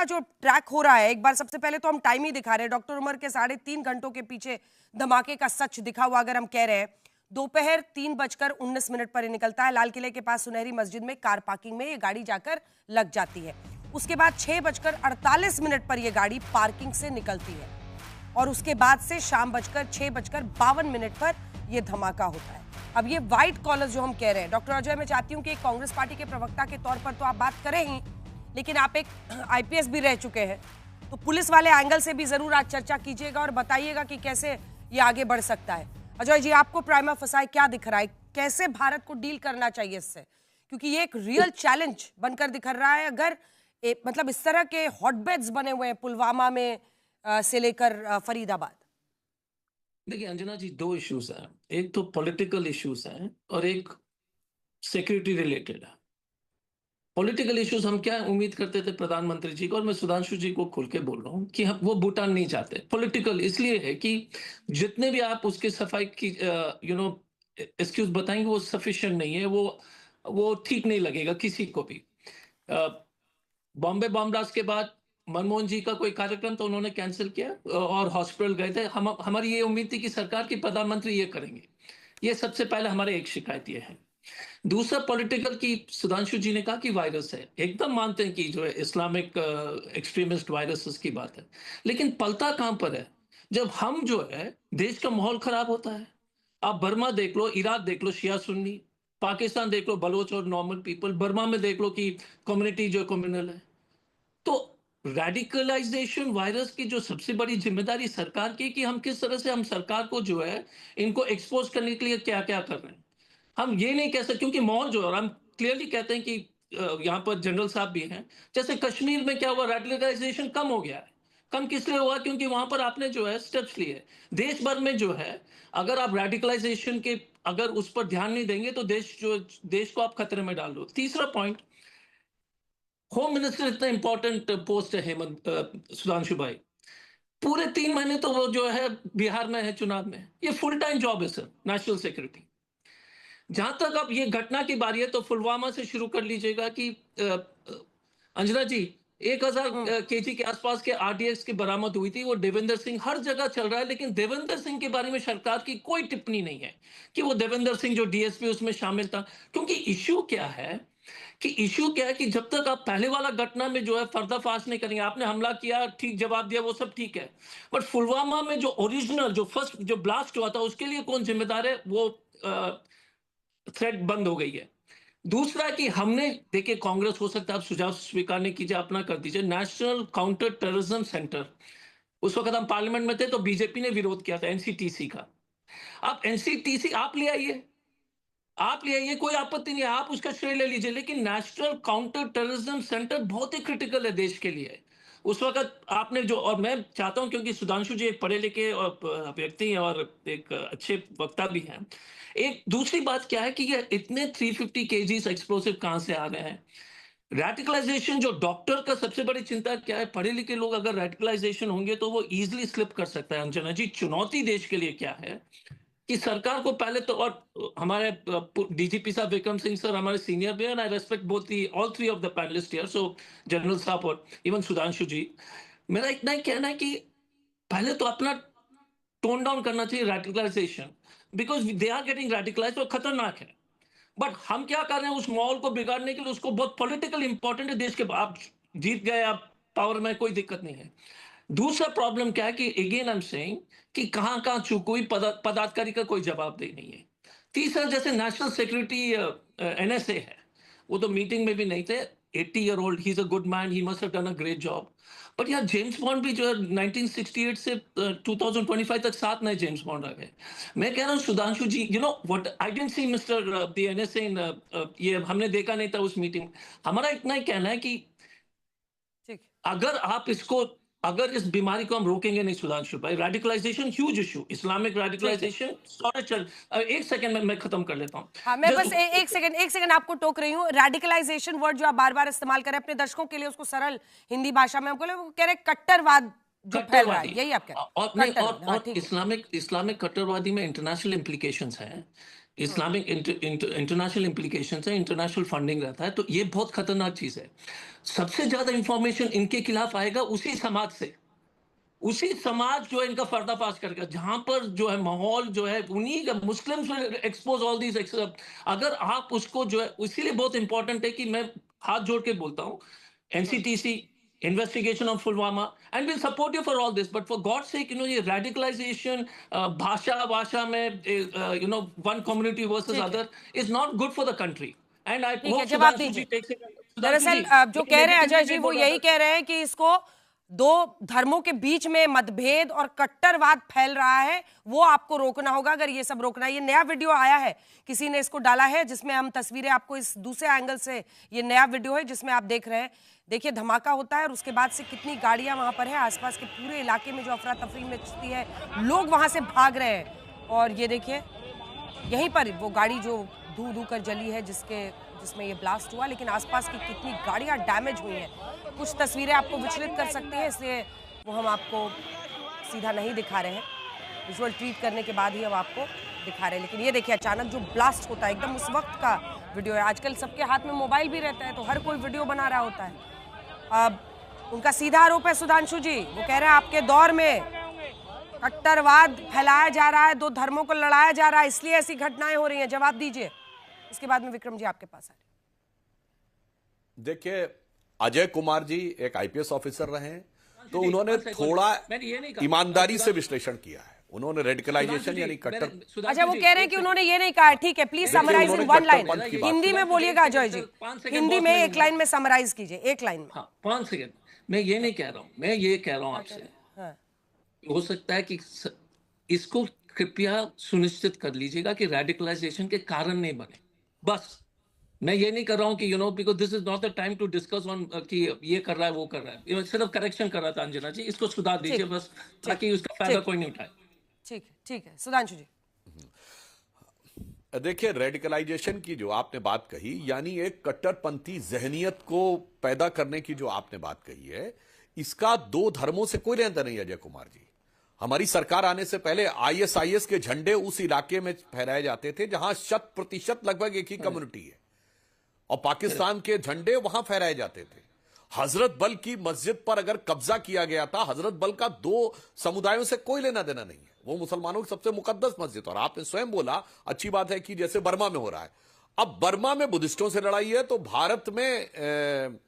पूरा जो ट्रैक हो रहा है, एक बार सबसे पहले तो हम टाइम ही दिखा रहे हैं। डॉक्टर उमर के 3.5 घंटों के पीछे धमाके का सच दिखा हुआ अगर हम कह रहे हैं, दोपहर 3:19 पर ये निकलता है। लाल किले के पास सुनहरी मस्जिद में कार पार्किंग में ये गाड़ी जाकर लग जाती है। उसके बाद 6:48 पर यह गाड़ी पार्किंग से निकलती है और उसके बाद से शाम 6:52 पर यह धमाका होता है। अब ये व्हाइट कॉलर जो हम कह रहे हैं, डॉक्टर अजय, मैं चाहती हूं कि कांग्रेस पार्टी के प्रवक्ता के तौर पर तो आप बात करें ही, लेकिन आप एक आईपीएस भी रह चुके हैं, तो पुलिस वाले एंगल से भी जरूर आज चर्चा कीजिएगा और बताइएगा कि कैसे ये आगे बढ़ सकता है। अजय जी, आपको प्राइमा फसाई क्या दिख रहा है, कैसे भारत को डील करना चाहिए इससे, क्योंकि ये एक रियल चैलेंज बनकर दिख रहा है। अगर मतलब इस तरह के हॉटबेड्स बने हुए हैं पुलवामा में से लेकर फरीदाबाद। देखिए अंजना जी, दो इश्यूज हैं, एक तो पॉलिटिकल इश्यूज हैं और एक सिक्योरिटी रिलेटेड है। पॉलिटिकल इश्यूज हम क्या उम्मीद करते थे प्रधानमंत्री जी को, और मैं सुधांशु जी को खुल के बोल रहा हूँ कि हम वो भूटान नहीं चाहते। पॉलिटिकल इसलिए है कि जितने भी आप उसके सफाई की एक्सक्यूज बताएंगे वो सफिशिएंट नहीं है, वो ठीक नहीं लगेगा किसी को भी। बॉम्बे बॉम्ब ब्लास्ट के बाद मनमोहन जी का कोई कार्यक्रम तो उन्होंने कैंसिल किया और हॉस्पिटल गए थे। हमारी ये उम्मीद थी कि सरकार की प्रधानमंत्री ये करेंगे। ये सबसे पहले हमारे एक शिकायत ये है। दूसरा पॉलिटिकल की, सुधांशु जी ने कहा कि वायरस है, एकदम मानते हैं कि जो है इस्लामिक एक्सट्रीमिस्ट वायरस की बात है, लेकिन पलता कहां पर है जब हम जो है देश का माहौल खराब होता है। आप बर्मा देख लो, इराक देख लो, शिया सुन्नी, पाकिस्तान देख लो, बलोच और नॉर्मल पीपल, बर्मा में देख लो कि कम्युनिटी जो कम्युनल है। तो रेडिकलाइजेशन वायरस की जो सबसे बड़ी जिम्मेदारी सरकार की, कि हम किस तरह से हम सरकार को जो है इनको एक्सपोज करने के लिए क्या क्या कर रहे हैं। हम ये नहीं कह सकते क्योंकि माहौल जो है, हम क्लियरली कहते हैं कि यहाँ पर जनरल साहब भी हैं, जैसे कश्मीर में क्या हुआ, रेडिकलाइजेशन कम हो गया है। कम किस लिए हुआ? क्योंकि वहां पर आपने जो है स्टेप्स लिए। देश भर में जो है अगर आप रेडिकलाइजेशन के अगर उस पर ध्यान नहीं देंगे तो देश को आप खतरे में डाल दो। तीसरा पॉइंट, होम मिनिस्टर इतना इंपॉर्टेंट पोस्ट है हेमंत सुधांशु भाई, पूरे 3 महीने तो वो जो है बिहार में है, चुनाव में। ये फुल टाइम जॉब है सर, नेशनल सिक्योरिटी। जहां तक अब ये घटना की बारी है तो पुलवामा से शुरू कर लीजिएगा कि अंजना जी, 1000 केजी के आसपास के आरडीएक्स की बरामद हुई थी। वो देवेंद्र सिंह हर जगह चल रहा है, लेकिन देवेंद्र सिंह के बारे में सरकार की कोई टिप्पणी नहीं है कि वो देवेंद्र सिंह जो डीएसपी उसमें शामिल था। क्योंकि इश्यू क्या है कि जब तक आप पहले वाला घटना में जो है पर्दाफाश नहीं करेंगे, आपने हमला किया, ठीक जवाब दिया, वो सब ठीक है, बट पुलवामा में जो ओरिजिनल जो फर्स्ट जो ब्लास्ट हुआ था उसके लिए कौन जिम्मेदार है, वो थ्रेड बंद हो गई है। दूसरा कि हमने, देखिए कांग्रेस हो सकता है आप सुझाव स्वीकार नहीं कीजिए, अपना कर दीजिए, नेशनल काउंटर टेररिज्म सेंटर, उस वक्त हम पार्लियामेंट में थे तो बीजेपी ने विरोध किया था एनसीटीसी का। आप एनसीटीसी आप ले आइए, कोई आपत्ति नहीं है, आप उसका श्रेय ले लीजिए, लेकिन नेशनल काउंटर टेररिज्म सेंटर बहुत ही क्रिटिकल है देश के लिए। उस वक्त आपने जो, और मैं चाहता हूं क्योंकि सुधांशु जी एक पढ़े लिखे और व्यक्ति हैं और एक अच्छे वक्ता भी हैं। एक दूसरी बात क्या है कि ये इतने 350 केजीज एक्सप्लोसिव कहां से आ रहे हैं? रेडिकलाइजेशन, जो डॉक्टर का सबसे बड़ी चिंता क्या है, पढ़े लिखे लोग अगर रेडिकलाइजेशन होंगे तो वो इजिली स्लिप कर सकता है। अंजना जी, चुनौती देश के लिए क्या है कि सरकार को पहले तो, और हमारे डीजीपी साहब विक्रम सिंह सर हमारे सीनियर भी हैं, आई respect both the all three of the panelist here, so general साहब और इवन सुधांशु जी, मेरा इतना ही कहना है कि पहले तो अपना टोन डाउन करना चाहिए radicalisation, because they are getting radicalise और खतरनाक है। बट हम क्या कर रहे हैं उस माहौल को बिगाड़ने के लिए, उसको बहुत पॉलिटिकल इंपॉर्टेंट है देश के, आप जीत गए, आप पावर में, कोई दिक्कत नहीं है। दूसरा प्रॉब्लम क्या है कि अगेन आई एम सेइंग कि कहां कहां चूक हुई, पदाधिकारी का कोई जवाबदेही नहीं है। तीसरा, जैसे नेशनल सिक्योरिटी एनएसए है, वो तो मीटिंग में भी नहीं थे। 80 year old, he is a good man, he must have done a great job. But यार जेम्स बॉन्ड भी जो है 1968 से 2025 तक 7 नए जेम्स बॉन्ड आ गए। मैं कह रहा हूँ Sudhanshu ji, you know what, I didn't see mister the NSA in, ये हमने देखा नहीं था उस मीटिंग। हमारा इतना ही कहना है कि ठीक। अगर आप इसको, अगर इस बीमारी को हम रोकेंगे नहीं सुधांशु भाई, रेडिकलाइजेशन ह्यूज इशू, इस्लामिक ठीक है। रेडिकलाइजेशन सारे चल, एक सेकंड में मैं खत्म कर लेता हूँ। हाँ, मैं बस एक सेकंड आपको टोक रही हूँ। रेडिकलाइजेशन वर्ड जो आप बार बार इस्तेमाल कर रहे हैं अपने दर्शकों के लिए, उसको सरल हिंदी भाषा में हम कह रहे हैं कट्टरवाद जो फैल रहा है, यही आप कह रहे हैं? और नहीं, कट्टरवाद, हाँ और ठीक है। इस्लामिक कट्टरवादी में इंटरनेशनल इंप्लीकेशंस हैं। इस्लामिक इंटरनेशनल इम्प्लीकेशन है, इंटरनेशनल फंडिंग रहता है, तो ये बहुत खतरनाक चीज है। सबसे ज्यादा इंफॉर्मेशन इनके खिलाफ आएगा उसी समाज से, उसी समाज जो है इनका पर्दाफाश करके, जहां पर जो है माहौल जो है उन्हीं का मुस्लिम्स एक्सपोज ऑल दीज। अगर आप उसको जो है, इसीलिए बहुत इंपॉर्टेंट है कि मैं हाथ जोड़ के बोलता हूं, NCTC investigation of Pulwama and will support you for all this, but for God sake ये रेडिकलाइजेशन, भाषा में वन कम्युनिटी वर्सेस ठीक है, other is not good for the country. And I ठीक है, होप जवाब सुधांशु जी दीजिए। Takes it. सुधांशु दरअसल जी जो कह रहे हैं अजय जी, नहीं वो बोल रहा यही था। कह रहे हैं कि इसको दो धर्मों के बीच में मतभेद और कट्टरवाद फैल रहा है, वो आपको रोकना होगा। अगर ये सब रोकना है, ये नया वीडियो आया है, किसी ने इसको डाला है, जिसमें हम तस्वीरें आपको इस दूसरे एंगल से, ये नया वीडियो है जिसमें आप देख रहे हैं। देखिए धमाका होता है और उसके बाद से कितनी गाड़ियां वहां पर है, आसपास के पूरे इलाके में जो अफरा तफरी मचती है, लोग वहां से भाग रहे हैं। और ये देखिए यहीं पर वो गाड़ी जो धू धू कर जली है, जिसमें ये ब्लास्ट हुआ, लेकिन आसपास की कितनी गाड़ियां डैमेज हुई हैं। कुछ तस्वीरें आपको विचलित कर सकती हैं, इसलिए वो हम आपको सीधा नहीं दिखा रहे हैं, विजुअल ट्रीट करने के बाद ही हम आपको दिखा रहे हैं। लेकिन ये देखिए अचानक जो ब्लास्ट होता है, एकदम उस वक्त का वीडियो है। आजकल सबके हाथ में मोबाइल भी रहता है, तो हर कोई वीडियो बना रहा होता है। अब उनका सीधा आरोप है सुधांशु जी, वो कह रहे हैं आपके दौर में कट्टरवाद फैलाया जा रहा है, दो धर्मों को लड़ाया जा रहा है, इसलिए ऐसी घटनाएं हो रही हैं। जवाब दीजिए, इसके बाद में विक्रम जी आपके पास आ रहे हैं। देखिए, अजय कुमार जी एक आईपीएस ऑफिसर रहे हैं, तो उन्होंने थोड़ा ईमानदारी से विश्लेषण किया है। उन्होंने रेडिकलाइजेशन यानी कट्टर, अच्छा वो कह रहे हैं कि उन्होंने ये नहीं कहा, ठीक है, please summarise in one line, Hindi में बोलिएगा अजय जी, हिंदी में एक लाइन में समराइज कीजिए, एक लाइन में। हाँ 5 सेकंड। मैं ये नहीं कह रहा हूँ, मैं ये कह रहा हूँ आपसे, हाँ। हो सकता है कि इसको कृपया सुनिश्चित कर लीजिएगा कि रेडिकलाइजेशन के कारण नहीं बने। बस मैं ये नहीं कर रहा हूँ कि because this is not the time to discuss on कि ये कर रहा है वो कर रहा है। सिर्फ करेक्शन कर रहा था अंजना जी, इसको सुधार दीजिए बस, ताकि उसका फायदा कोई नहीं उठाए। ठीक है सुधांशु जी। देखिए, रेडिकलाइजेशन की जो आपने बात कही, यानी एक कट्टरपंथी जहनियत को पैदा करने की जो आपने बात कही है, इसका दो धर्मों से कोई लेना नहीं है अजय कुमार जी। हमारी सरकार आने से पहले आईएसआईएस के झंडे उस इलाके में फहराए जाते थे जहां 100% लगभग एक ही कम्युनिटी है, और पाकिस्तान के झंडे वहां फहराए जाते थे। हजरत बल की मस्जिद पर अगर कब्जा किया गया था, हजरत बल का दो समुदायों से कोई लेना देना नहीं है, वो मुसलमानों की सबसे मुकद्दस मस्जिद। और आपने स्वयं बोला, अच्छी बात है कि जैसे बर्मा में हो रहा है, अब बर्मा में बुद्धिस्टों से लड़ाई है, तो भारत में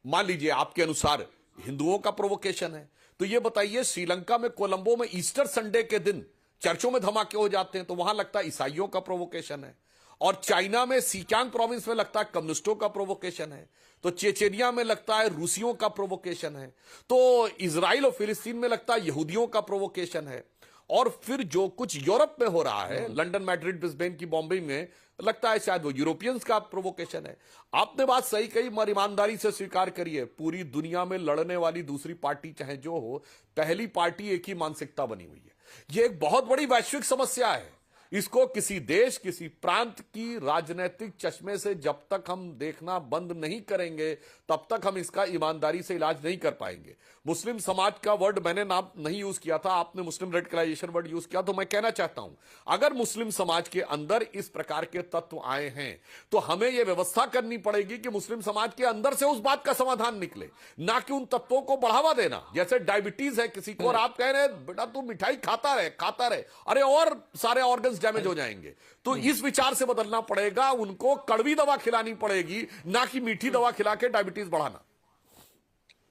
मान लीजिए आपके अनुसार हिंदुओं का प्रोवोकेशन है। तो ये बताइए, श्रीलंका में कोलंबो में ईस्टर संडे के दिन चर्चों में धमाके हो जाते हैं, तो वहां लगता है ईसाइयों का प्रोवोकेशन है। और चाइना में सिकियांग प्रोविंस में लगता है कम्युनिस्टों का प्रोवोकेशन है। तो चेचेनिया में लगता है रूसियों का प्रोवोकेशन है। तो इजराइल और फिलिस्तीन में लगता है यहूदियों का प्रोवोकेशन है। और फिर जो कुछ यूरोप में हो रहा है, लंदन, मैड्रिड, ब्रिस्बेन की बॉम्बे में, लगता है शायद वो यूरोपियंस का प्रोवोकेशन है। आपने बात सही कही, मगर ईमानदारी से स्वीकार करिए, पूरी दुनिया में लड़ने वाली दूसरी पार्टी चाहे जो हो, पहली पार्टी एक ही मानसिकता बनी हुई है। ये एक बहुत बड़ी वैश्विक समस्या है। इसको किसी देश, किसी प्रांत की राजनीतिक चश्मे से जब तक हम देखना बंद नहीं करेंगे, तब तक हम इसका ईमानदारी से इलाज नहीं कर पाएंगे। मुस्लिम समाज का वर्ड मैंने नाम नहीं यूज किया था, आपने मुस्लिम रेडिकलाइजेशन वर्ड यूज किया, तो मैं कहना चाहता हूं, अगर मुस्लिम समाज के अंदर इस प्रकार के तत्व आए हैं, तो हमें यह व्यवस्था करनी पड़ेगी कि मुस्लिम समाज के अंदर से उस बात का समाधान निकले, ना कि उन तत्वों को बढ़ावा देना। जैसे डायबिटीज है किसी को, और आप कह रहे हैं बेटा तू मिठाई खाता रहे, अरे और सारे ऑर्गन्स डैमेज हो जाएंगे। तो इस विचार से बदलना पड़ेगा, उनको कड़वी दवा खिलानी पड़ेगी, ना कि मीठी दवा खिला के डायबिटीज बढ़ाना।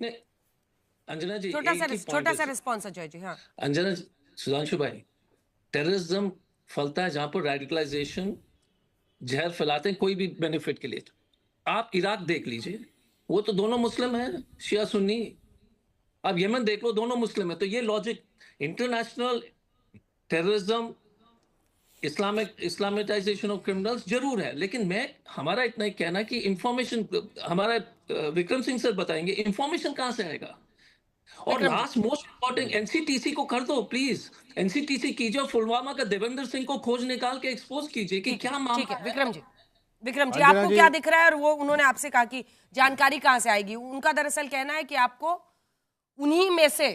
नहीं अंजना जी, छोटा सा रिस्पॉन्स अजय जी। हाँ अंजना, सुधांशु भाई, टेररिज्म फैलता है जहां पर रेडिकलाइजेशन जहर फैलाते हैं कोई भी बेनिफिट के लिए। आप इराक देख लीजिए, वो तो दोनों मुस्लिम हैं, शिया सुन्नी। अब यमन देख लो, दोनों मुस्लिम है। तो ये logic, international terrorism, islamization of criminals जरूर है, लेकिन हमारा इतना ही कहना कि इंफॉर्मेशन, हमारा विक्रम सिंह सर बताएंगे इंफॉर्मेशन कहां से आएगा। और लास्ट मोस्ट इंपॉर्टेंट, एनसीटीसी को कर दो प्लीज, एनसीटीसी कीजिए और पुलवामा का देवेंद्र सिंह को खोज निकाल के एक्सपोज कीजिए कि क्या मामला। ठीक है विक्रम जी आपको क्या दिख रहा है? और वो उन्होंने आपसे कहा कि जानकारी कहां से आएगी, उनका दरअसल कहना है कि आपको उन्हीं में से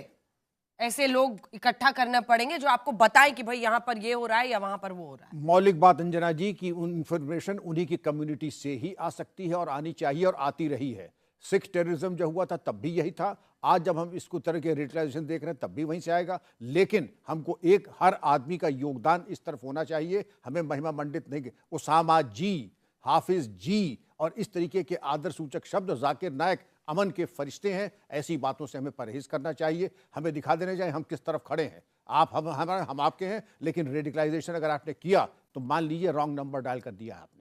ऐसे लोग इकट्ठा करना पड़ेंगे जो आपको बताएं कि भाई यहाँ पर ये हो रहा है या वहां पर वो हो रहा है। मौलिक बात अंजना जी की उन इंफॉर्मेशन उन्हीं की कम्युनिटी से ही आ सकती है और आनी चाहिए और आती रही है। सिख टेररिज्म जब हुआ था तब भी यही था, आज जब हम इसको तरह के रेडिकलाइजेशन देख रहे हैं तब भी वहीं से आएगा। लेकिन हमको एक हर आदमी का योगदान इस तरफ होना चाहिए, हमें महिमा मंडित नहीं, उसामा जी, हाफिज जी और इस तरीके के आदर सूचक शब्द, जाकिर नायक अमन के फरिश्ते हैं, ऐसी बातों से हमें परहेज करना चाहिए। हमें दिखा देना चाहिए हम किस तरफ खड़े हैं। आप हम आपके हैं, लेकिन रेडिकलाइजेशन अगर आपने किया तो मान लीजिए रॉन्ग नंबर डायल कर दिया आपने।